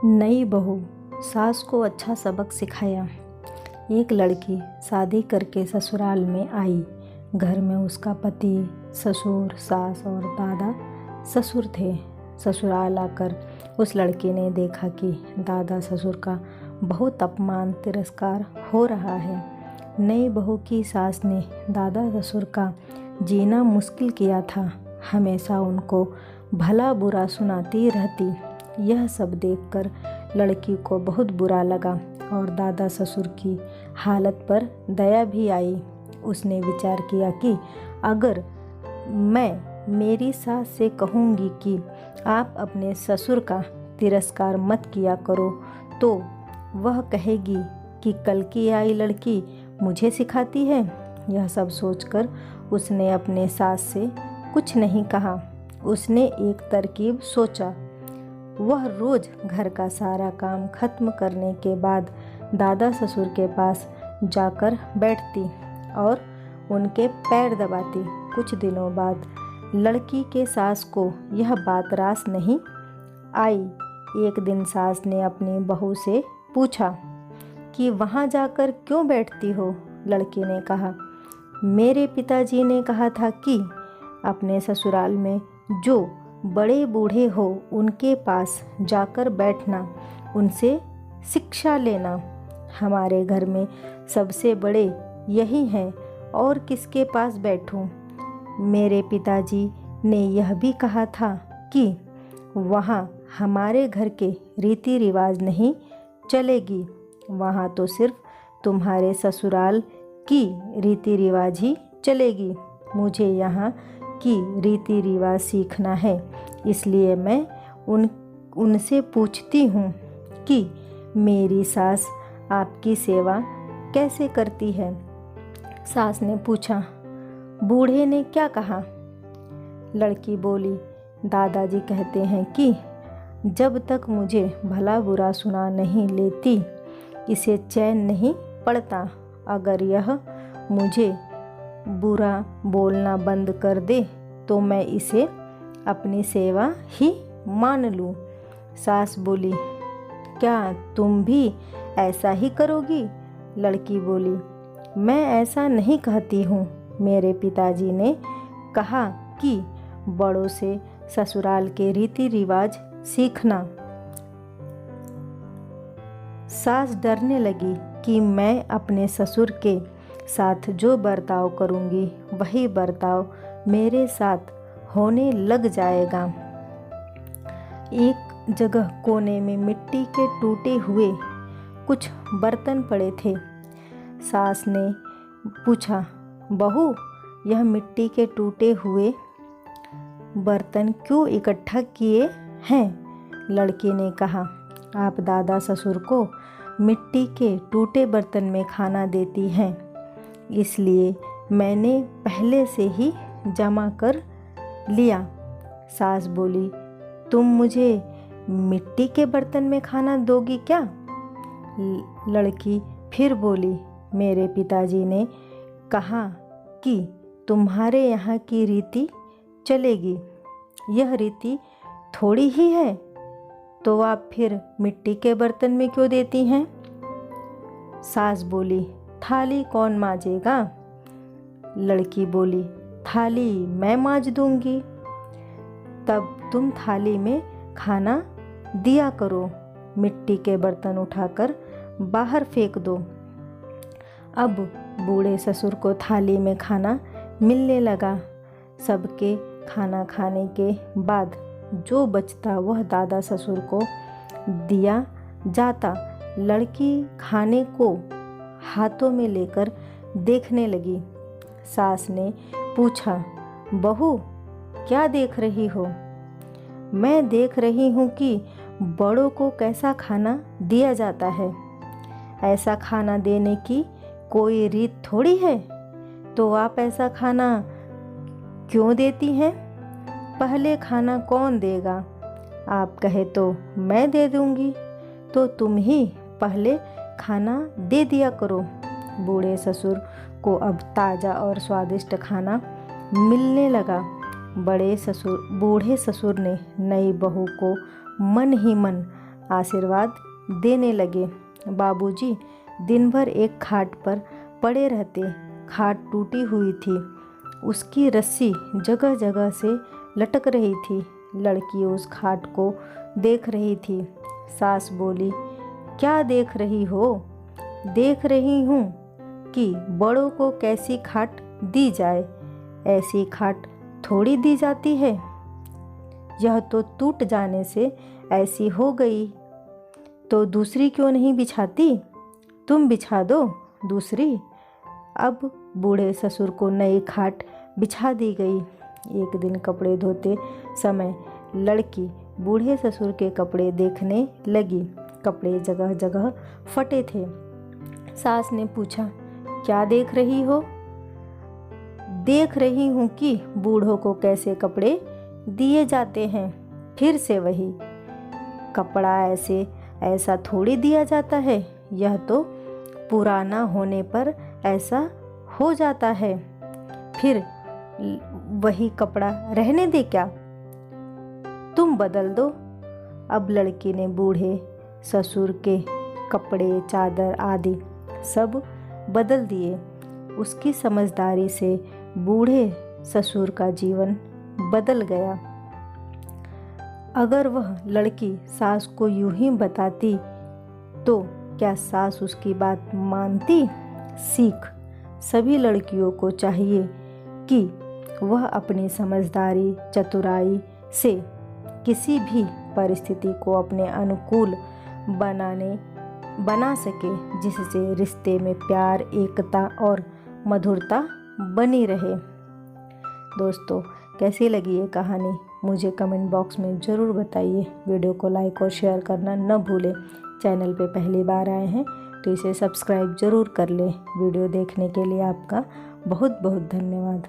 नई बहू सास को अच्छा सबक सिखाया। एक लड़की शादी करके ससुराल में आई। घर में उसका पति, ससुर, सास और दादा ससुर थे। ससुराल आकर उस लड़की ने देखा कि दादा ससुर का बहुत अपमान तिरस्कार हो रहा है। नई बहू की सास ने दादा ससुर का जीना मुश्किल किया था। हमेशा उनको भला बुरा सुनाती रहती। यह सब देखकर लड़की को बहुत बुरा लगा और दादा ससुर की हालत पर दया भी आई। उसने विचार किया कि अगर मैं मेरी सास से कहूँगी कि आप अपने ससुर का तिरस्कार मत किया करो, तो वह कहेगी कि कल की आई लड़की मुझे सिखाती है। यह सब सोचकर उसने अपने सास से कुछ नहीं कहा। उसने एक तरकीब सोचा। वह रोज़ घर का सारा काम खत्म करने के बाद दादा ससुर के पास जाकर बैठती और उनके पैर दबाती। कुछ दिनों बाद लड़की के सास को यह बात रास नहीं आई। एक दिन सास ने अपनी बहू से पूछा कि वहाँ जाकर क्यों बैठती हो? लड़की ने कहा, मेरे पिताजी ने कहा था कि अपने ससुराल में जो बड़े बूढ़े हो उनके पास जाकर बैठना, उनसे शिक्षा लेना। हमारे घर में सबसे बड़े यही हैं और किसके पास बैठूं? मेरे पिताजी ने यह भी कहा था कि वहाँ हमारे घर के रीति रिवाज नहीं चलेगी, वहाँ तो सिर्फ तुम्हारे ससुराल की रीति रिवाज ही चलेगी। मुझे यहाँ की रीति रिवाज सीखना है, इसलिए मैं उनसे पूछती हूँ कि मेरी सास आपकी सेवा कैसे करती है। सास ने पूछा, बूढ़े ने क्या कहा? लड़की बोली, दादाजी कहते हैं कि जब तक मुझे भला बुरा सुना नहीं लेती, इसे चैन नहीं पड़ता। अगर यह मुझे बुरा बोलना बंद कर दे तो मैं इसे अपनी सेवा ही मान लूँ। सास बोली, क्या तुम भी ऐसा ही करोगी? लड़की बोली, मैं ऐसा नहीं कहती हूँ। मेरे पिताजी ने कहा कि बड़ों से ससुराल के रीति रिवाज सीखना। सास डरने लगी कि मैं अपने ससुर के साथ जो बर्ताव करूँगी वही बर्ताव मेरे साथ होने लग जाएगा। एक जगह कोने में मिट्टी के टूटे हुए कुछ बर्तन पड़े थे। सास ने पूछा, बहू, यह मिट्टी के टूटे हुए बर्तन क्यों इकट्ठा किए हैं? लड़की ने कहा, आप दादा ससुर को मिट्टी के टूटे बर्तन में खाना देती हैं, इसलिए मैंने पहले से ही जमा कर लिया। सास बोली, तुम मुझे मिट्टी के बर्तन में खाना दोगी क्या? लड़की फिर बोली, मेरे पिताजी ने कहा कि तुम्हारे यहाँ की रीति चलेगी। यह रीति थोड़ी ही है, तो आप फिर मिट्टी के बर्तन में क्यों देती हैं? सास बोली, थाली कौन मांजेगा? लड़की बोली, थाली मैं मांज दूंगी। तब तुम थाली में खाना दिया करो, मिट्टी के बर्तन उठाकर बाहर फेंक दो। अब बूढ़े ससुर को थाली में खाना मिलने लगा। सबके खाना खाने के बाद जो बचता वह दादा ससुर को दिया जाता। लड़की खाने को हाथों में लेकर देखने लगी। सास ने पूछा, बहू, क्या देख रही हो? मैं देख रही हूँ कि बड़ों को कैसा खाना दिया जाता है। ऐसा खाना देने की कोई रीत थोड़ी है, तो आप ऐसा खाना क्यों देती हैं? पहले खाना कौन देगा? आप कहे तो मैं दे दूंगी, तो तुम ही पहले खाना दे दिया करो। बूढ़े ससुर को अब ताज़ा और स्वादिष्ट खाना मिलने लगा। बूढ़े ससुर ने नई बहू को मन ही मन आशीर्वाद देने लगे। बाबूजी दिन भर एक खाट पर पड़े रहते। खाट टूटी हुई थी, उसकी रस्सी जगह जगह से लटक रही थी। लड़की उस खाट को देख रही थी। सास बोली, क्या देख रही हो? देख रही हूँ कि बड़ों को कैसी खाट दी जाए, ऐसी खाट थोड़ी दी जाती है। यह तो टूट जाने से ऐसी हो गई, तो दूसरी क्यों नहीं बिछाती? तुम बिछा दो दूसरी। अब बूढ़े ससुर को नई खाट बिछा दी गई। एक दिन कपड़े धोते समय लड़की बूढ़े ससुर के कपड़े देखने लगी। कपड़े जगह जगह फटे थे। सास ने पूछा, क्या देख रही हो? देख रही हूँ कि बूढ़ों को कैसे कपड़े दिए जाते हैं। फिर से वही, कपड़ा ऐसा थोड़ी दिया जाता है, यह तो पुराना होने पर ऐसा हो जाता है। फिर वही कपड़ा रहने दे क्या? तुम बदल दो। अब लड़की ने बूढ़े ससुर के कपड़े, चादर आदि सब बदल दिए। उसकी समझदारी से बूढ़े ससुर का जीवन बदल गया। अगर वह लड़की सास को यूं ही बताती तो क्या सास उसकी बात मानती? सीख, सभी लड़कियों को चाहिए कि वह अपनी समझदारी, चतुराई से किसी भी परिस्थिति को अपने अनुकूल बना सके, जिससे रिश्ते में प्यार, एकता और मधुरता बनी रहे। दोस्तों, कैसी लगी ये कहानी मुझे कमेंट बॉक्स में ज़रूर बताइए। वीडियो को लाइक और शेयर करना न भूलें। चैनल पे पहली बार आए हैं तो इसे सब्सक्राइब ज़रूर कर लें। वीडियो देखने के लिए आपका बहुत बहुत धन्यवाद।